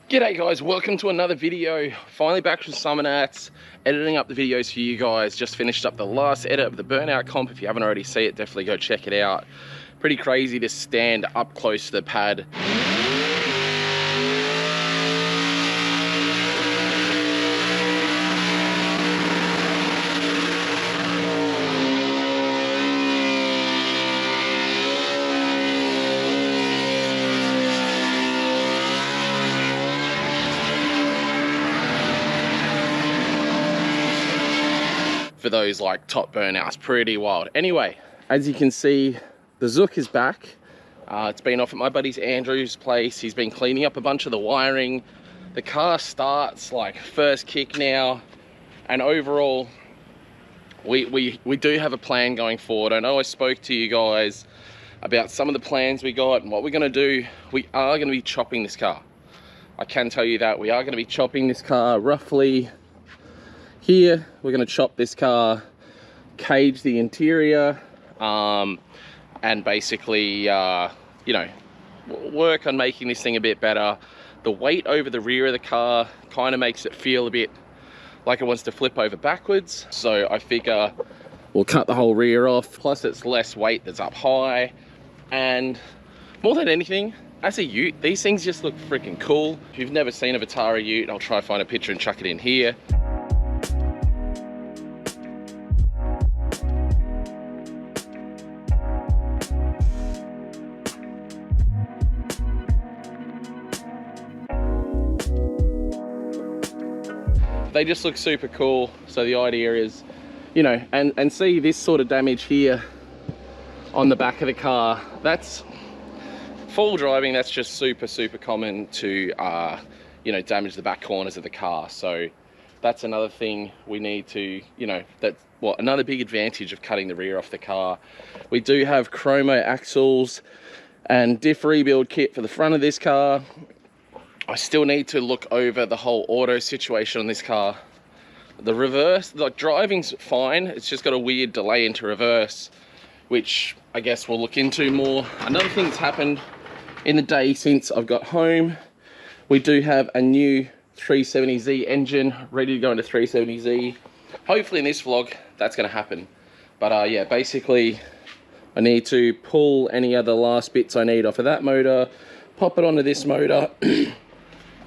G'day guys, welcome to another video. Finally back from Summer Nats, editing up the videos for you guys. Just finished up the last edit of the Burnout comp. If you haven't already seen it, definitely go check it out. Pretty crazy to stand up close to the pad. For those like top burnouts, pretty wild. Anyway, as you can see, the Zook is back. It's been off at my buddy's Andrew's place. He's been cleaning up a bunch of the wiring. The car starts like first kick now, and overall we do have a plan going forward. I know I spoke to you guys about some of the plans we got and what we're going to do. We are going to be chopping this car. I can tell you that we are going to be chopping this car roughly here. We're going to chop this car, cage the interior, and basically, you know, work on making this thing a bit better. The weight over the rear of the car kind of makes it feel a bit like it wants to flip over backwards. So I figure we'll cut the whole rear off. Plus it's less weight that's up high. And more than anything, as a ute, these things just look freaking cool. If you've never seen a Vitara ute, I'll try to find a picture and chuck it in here. They just look super cool. So the idea is, you know, and see this sort of damage here on the back of the car. That's full driving. That's just super common to, you know, damage the back corners of the car. So that's another thing we need to, you know, that's what another big advantage of cutting the rear off the car. We do have chromo axles and diff rebuild kit for the front of this car. I still need to look over the whole auto situation on this car. The reverse, like driving's fine. It's just got a weird delay into reverse, which I guess we'll look into more. Another thing that's happened in the day since I've got home, we do have a new 370Z engine ready to go into 370Z. Hopefully in this vlog, that's gonna happen. But yeah, basically I need to pull any other last bits I need off of that motor, pop it onto this motor,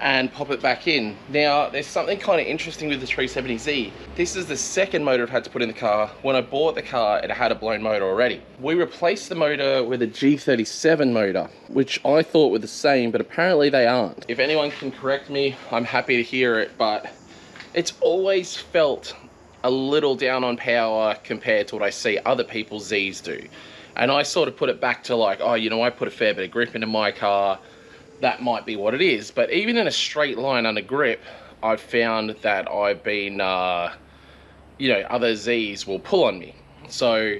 and pop it back in. Now, there's something kind of interesting with the 370Z. This is the second motor I've had to put in the car. When I bought the car, it had a blown motor already. We replaced the motor with a G37 motor, which I thought were the same, but apparently they aren't. If anyone can correct me, I'm happy to hear it, but it's always felt a little down on power compared to what I see other people's Zs do. And I sort of put it back to like, oh, you know, I put a fair bit of grip into my car. That might be what it is. But even in a straight line under grip, I've found that I've been, you know, other Zs will pull on me. So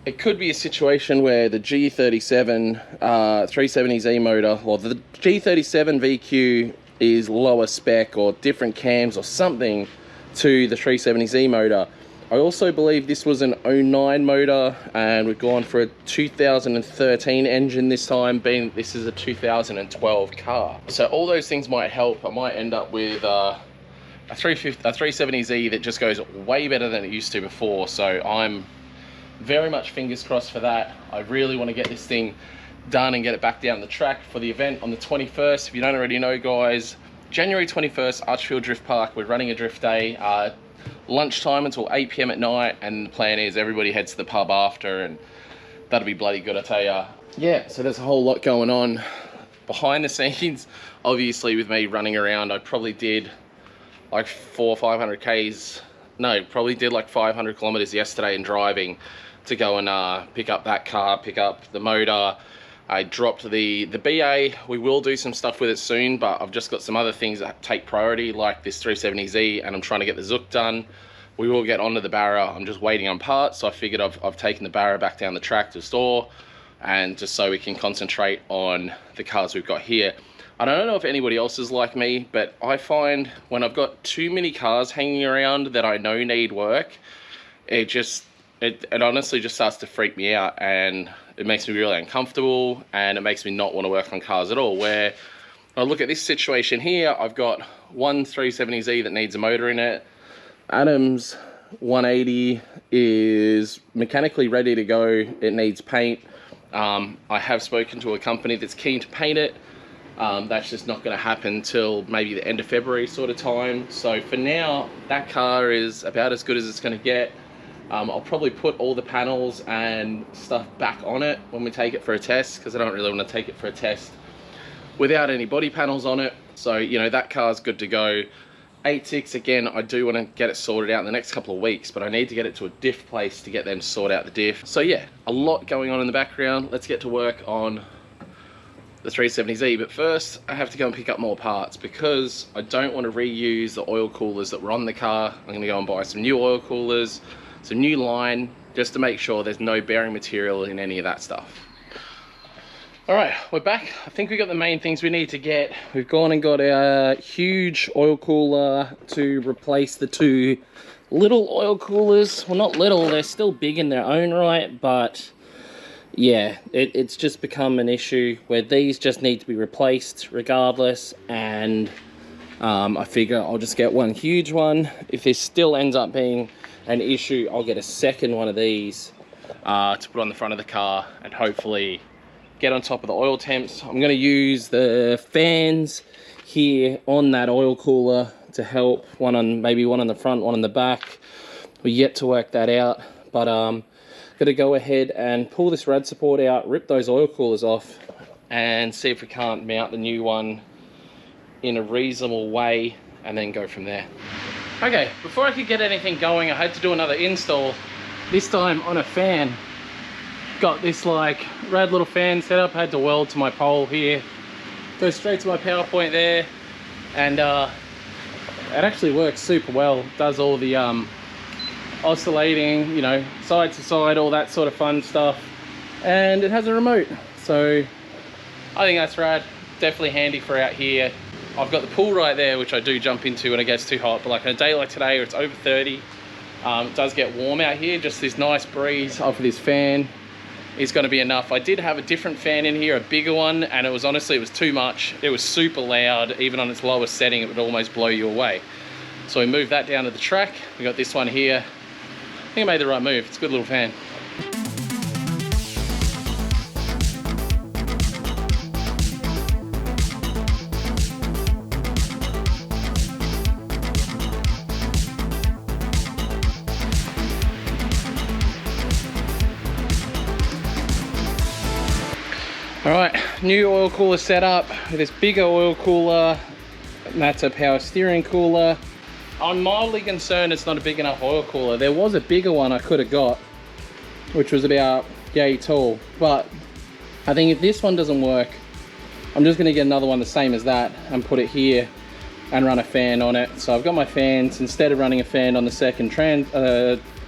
it could be a situation where the G37 370Z motor, or the G37 VQ is lower spec or different cams or something to the 370Z motor. I also believe this was an 09 motor, and we've gone for a 2013 engine this time, being this is a 2012 car. So all those things might help. I might end up with a 370Z that just goes way better than it used to before. So I'm very much fingers crossed for that. I really want to get this thing done and get it back down the track for the event on the 21st. If you don't already know, guys, January 21st, Archfield Drift Park, we're running a drift day. Lunchtime until 8 PM at night, and the plan is everybody heads to the pub after, and that'll be bloody good, I tell ya. Yeah, so there's a whole lot going on behind the scenes. Obviously with me running around, I probably did like 400 or 500 Ks, no, probably did like 500 kilometers yesterday in driving to go and pick up that car, pick up the motor. I dropped the BA. We will do some stuff with it soon, but I've just got some other things that take priority, like this 370Z, and I'm trying to get the Zook done. We will get onto the Barra. I'm just waiting on parts, so I figured I've taken the Barra back down the track to store, and just so we can concentrate on the cars we've got here. I don't know if anybody else is like me, but I find when I've got too many cars hanging around that I know need work, it honestly just starts to freak me out, and it makes me really uncomfortable, and it makes me not want to work on cars at all. Where I look at this situation here, I've got one 370Z that needs a motor in it. Adam's 180 is mechanically ready to go. It needs paint. I have spoken to a company that's keen to paint it. That's just not going to happen till maybe the end of February sort of time. So for now, that car is about as good as it's going to get. I'll probably put all the panels and stuff back on it when we take it for a test, because I don't really want to take it for a test without any body panels on it. So, you know, that car's good to go. 8.6, again, I do want to get it sorted out in the next couple of weeks, but I need to get it to a diff place to get them to sort out the diff. So yeah, a lot going on in the background. Let's get to work on the 370Z, but first I have to go and pick up more parts because I don't want to reuse the oil coolers that were on the car. I'm going to go and buy some new oil coolers, some new line, just to make sure there's no bearing material in any of that stuff. All right, we're back. I think we got the main things we need to get. We've gone and got a huge oil cooler to replace the two little oil coolers. Well, not little, they're still big in their own right, but yeah, it's just become an issue where these just need to be replaced regardless, and I figure I'll just get one huge one. If this still ends up being an issue, I'll get a second one of these to put on the front of the car and hopefully get on top of the oil temps. I'm going to use the fans here on that oil cooler to help, maybe one on the front, one on the back. We're yet to work that out, but got to go ahead and pull this rad support out, rip those oil coolers off, and see if we can't mount the new one in a reasonable way, and then go from there. Okay, before I could get anything going, I had to do another install, this time on a fan. Got this like rad little fan set up, had to weld to my pole here, go straight to my power point there, and it actually works super well. Does all the oscillating, you know, side to side, all that sort of fun stuff, and it has a remote, so I think that's rad. Definitely handy for out here. I've got the pool right there, which I do jump into when it gets too hot, but like on a day like today where it's over 30, it does get warm out here. Just this nice breeze off of this fan is going to be enough. I did have a different fan in here, a bigger one, and it was honestly, it was too much. It was super loud. Even on its lowest setting, it would almost blow you away. So we moved that down to the track. We got this one here. I think I made the right move. It's a good little fan. All right, new oil cooler set up with this bigger oil cooler, and that's a power steering cooler. I'm mildly concerned it's not a big enough oil cooler. There was a bigger one I could have got, which was about yay tall, but I think if this one doesn't work, I'm just gonna get another one the same as that and put it here and run a fan on it. So I've got my fans. Instead of running a fan on the second engine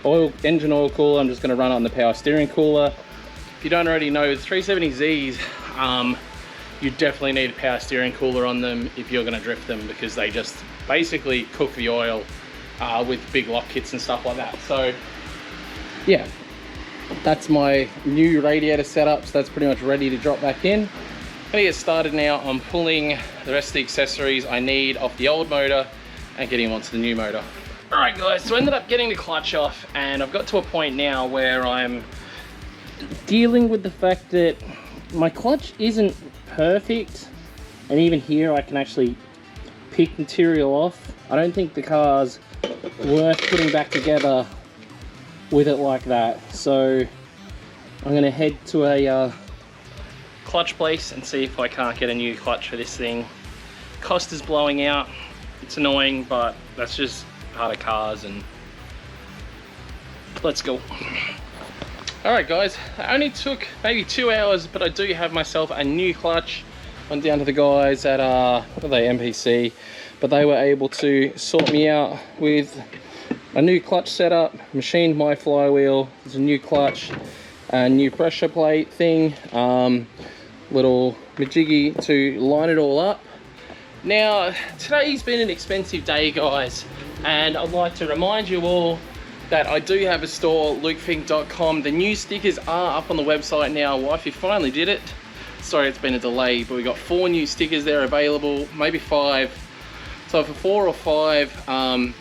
oil cooler, I'm just gonna run it on the power steering cooler. If you don't already know, the 370Zs, you definitely need a power steering cooler on them if you're going to drift them, because they just basically cook the oil with big lock kits and stuff like that. So yeah, that's my new radiator setup, so that's pretty much ready to drop back in. I'm going to get started now on pulling the rest of the accessories I need off the old motor and getting them onto the new motor. Alright guys, so I ended up getting the clutch off, and I've got to a point now where I'm dealing with the fact that my clutch isn't perfect, and even here I can actually pick material off. I don't think the car's worth putting back together with it like that, so I'm going to head to a clutch place and see if I can't get a new clutch for this thing. Cost is blowing out. It's annoying, but that's just part of cars, and let's go. Alright guys, it only took maybe 2 hours, but I do have myself a new clutch. Went down to the guys at what are they, MPC, but they were able to sort me out with a new clutch setup, machined my flywheel. There's a new clutch, a new pressure plate thing, little majiggy to line it all up. Now, today's been an expensive day guys, and I'd like to remind you all that I do have a store, lukefink.com. The new stickers are up on the website now. Wifey finally did it. sorry it's been a delay, but we got 4 new stickers there available, maybe 5. So for 4 or 5,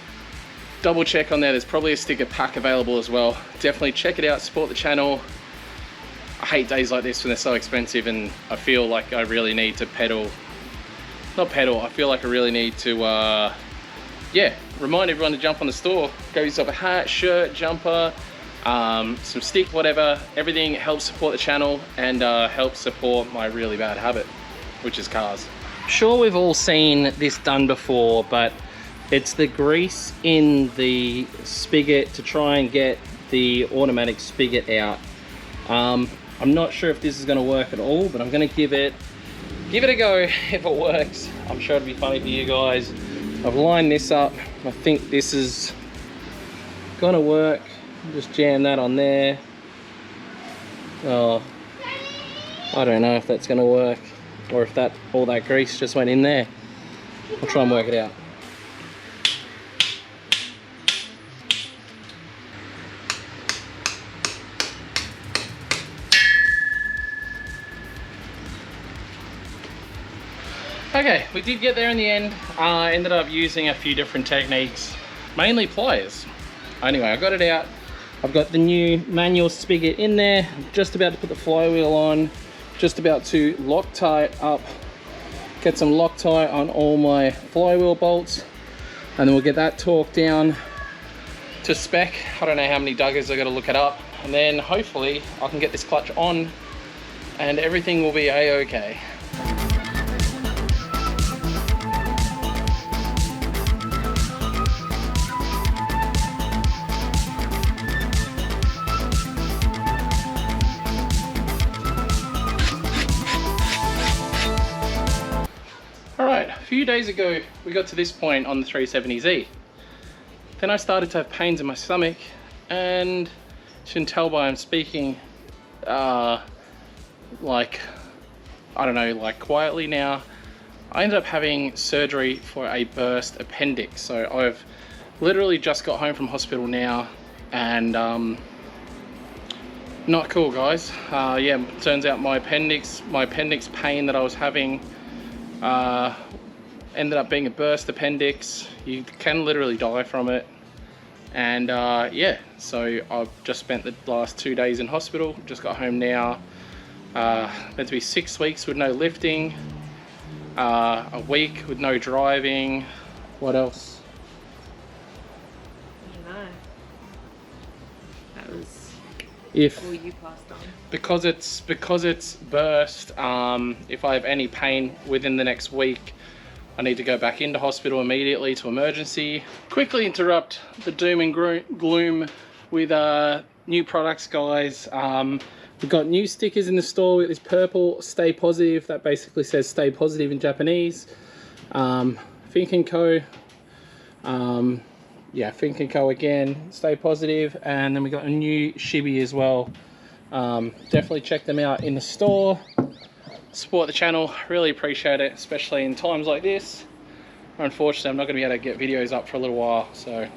double check on there. There's probably a sticker pack available as well. Definitely check it out, support the channel. I hate days like this when they're so expensive, and I feel like I really need to I feel like I really need to yeah, remind everyone to jump on the store, go yourself a hat, shirt, jumper, some stick, whatever. Everything helps support the channel and helps support my really bad habit, which is cars. Sure, we've all seen this done before, but it's the grease in the spigot to try and get the automatic spigot out. I'm not sure if this is going to work at all, but I'm going to give it a go. If it works, I'm sure it'll be funny for you guys. I've lined this up. I think this is going to work. Just jam that on there. Oh, I don't know if that's going to work, or if all that grease just went in there. I'll try and work it out. Okay, we did get there in the end. Ended up using a few different techniques, mainly pliers. Anyway, I got it out. I've got the new manual spigot in there. Just about to put the flywheel on. Just about to Loctite up. Get some Loctite on all my flywheel bolts. And then we'll get that torqued down to spec. I don't know how many duggers I got to look it up. And then hopefully I can get this clutch on and everything will be a-okay. Alright, a few days ago we got to this point on the 370Z. Then I started to have pains in my stomach, and you can tell by I'm speaking like, I don't know, like quietly now. I ended up having surgery for a burst appendix. So I've literally just got home from hospital now, and not cool, guys. Yeah, turns out my appendix pain that I was having ended up being a burst appendix. You can literally die from it. And yeah, so I've just spent the last 2 days in hospital, just got home now. Meant to be 6 weeks with no lifting, a week with no driving. What else? I don't know. That was If all you passed on. Because it's burst, if I have any pain within the next week, I need to go back into hospital immediately to emergency. Quickly interrupt the doom and gloom with new products, guys. We've got new stickers in the store with this purple "Stay Positive" that basically says "Stay Positive" in Japanese. Fink & Co. Yeah, Fink & Co again, "Stay Positive," and then we got a new shibby as well. Definitely check them out in the store. Support the channel, really appreciate it, especially in times like this. Unfortunately, I'm not going to be able to get videos up for a little while, so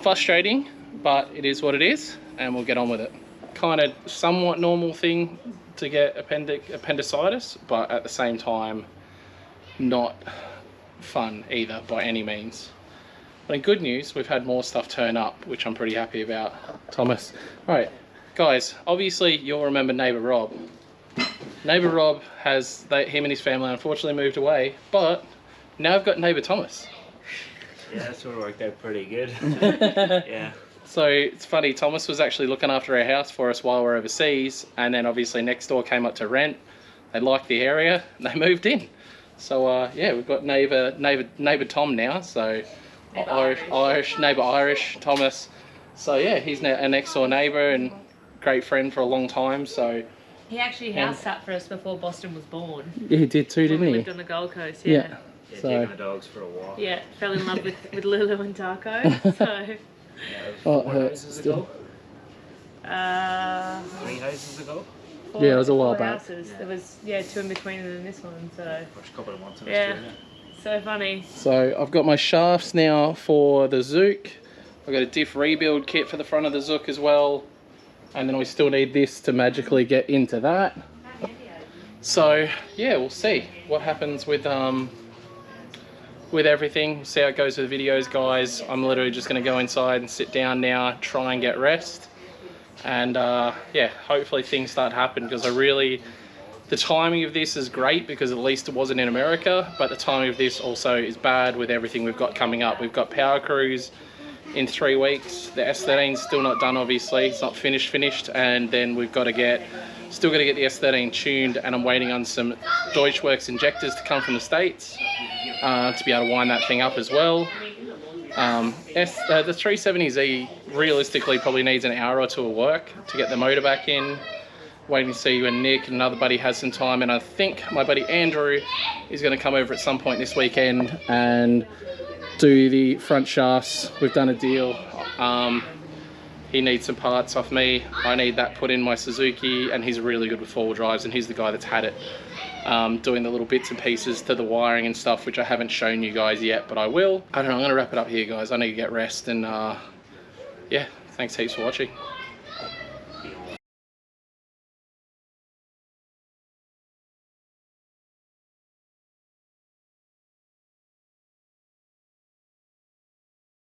frustrating, but it is what it is, and we'll get on with it. Kind of somewhat normal thing to get appendicitis, but at the same time, not fun either by any means. But in good news, we've had more stuff turn up, which I'm pretty happy about. Thomas. All right, guys, obviously you'll remember neighbor Rob. Neighbor Rob him and his family unfortunately moved away, but now I've got neighbor Thomas. Yeah, that sort of worked out pretty good. Yeah. So it's funny, Thomas was actually looking after our house for us while we're overseas, and then obviously next door came up to rent. They liked the area, and they moved in. So yeah, we've got neighbor Tom now. So Irish neighbor Irish Thomas. So yeah, he's a next door neighbor and great friend for a long time. So He actually house sat for us before Boston was born. yeah, he did too, didn't We he? lived on the Gold Coast, Yeah. Yeah, So taking the dogs for a walk. Yeah, fell in love with Lulu and Taco. So, Oh, Four it houses still. ago? 3 houses ago? Yeah, it was a while four back. houses. There was 2 in between and then this one. So First couple of months in Yeah. Australia. so funny. So I've got my shafts now for the Zook. I've got a diff rebuild kit for the front of the Zook as well. And then we still need this to magically get into that. So yeah, we'll see what happens with everything. See how it goes with the videos, guys. I'm literally just going to go inside and sit down now, try and get rest, and yeah, hopefully things start happening, because the timing of this is great because at least it wasn't in America, but the timing of this also is bad with everything we've got coming up. We've got Power Cruise in 3 weeks. The S13's still not done, obviously. It's not finished, and then we've got to still got to get the S13 tuned, and I'm waiting on some Deutschwerks injectors to come from the States to be able to wind that thing up as well. The 370Z realistically probably needs an hour or two of work to get the motor back in. Waiting to see when Nick and another buddy has some time, and I think my buddy Andrew is going to come over at some point this weekend and do the front shafts. We've done a deal. He needs some parts off me. I need that put in my Suzuki, and he's really good with 4-wheel drives, and he's the guy that's had it doing the little bits and pieces to the wiring and stuff, which I haven't shown you guys yet, but I will. I don't know, I'm going to wrap it up here, guys. I need to get rest, and yeah, thanks heaps for watching.